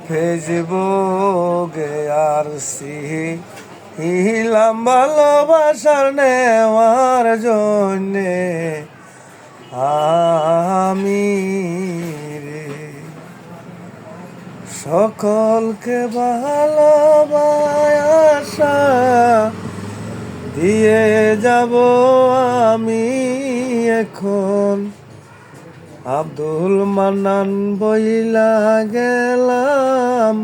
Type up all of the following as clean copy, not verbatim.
ফেসবুকে আর সিহিলাম ভালোবাসার নেওয়ার জন্যে আমি রে সকলকে ভালোবাসা দিয়ে যাব আমি এখন আব্দুল মান্নান বইলা গেলাম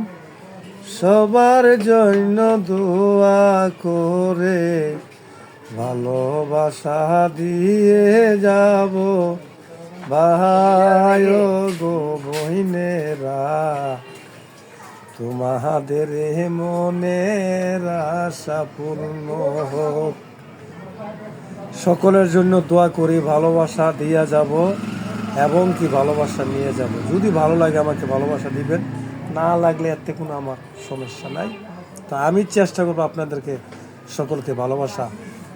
সবার জন্য দোয়া করে ভালোবাসা দিয়ে যাব ভাই গো বহিনেরা তোমাদের মনের আশা পূর্ণ হোক। সকলের জন্য দোয়া করি, ভালোবাসা দিয়ে যাব এবং কি ভালোবাসা নিয়ে যাব। যদি ভালো লাগে আমাকে ভালোবাসা দিবেন, না লাগলে এতে কোনো আমার সমস্যা নাই। তো আমি চেষ্টা করবো আপনাদেরকে সকলকে ভালোবাসা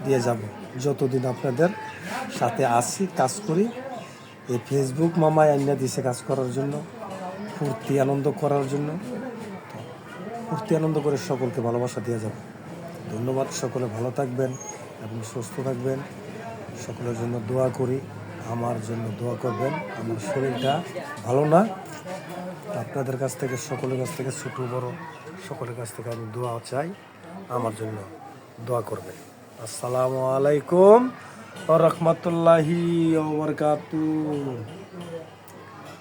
দিয়ে যাব যতদিন আপনাদের সাথে আসি, কাজ করি। এই ফেসবুক মামায় আইনা দিছে কাজ করার জন্য, ফুর্তি আনন্দ করার জন্য। ফুর্তি আনন্দ করে সকলকে ভালোবাসা দিয়ে যাব। ধন্যবাদ। সকলে ভালো থাকবেন এবং সুস্থ থাকবেন। সকলের জন্য দোয়া করি, আমার জন্য দোয়া করবেন। আমার শরীরটা ভালো না, আপনাদের কাছ থেকে, সকলের কাছ থেকে, ছোটো বড় সকলের কাছ থেকে আমি দোয়া চাই, আমার জন্য দোয়া করবেন। আসসালামু আলাইকুম ওয়া রাহমাতুল্লাহি ওয়া বারাকাতুহু।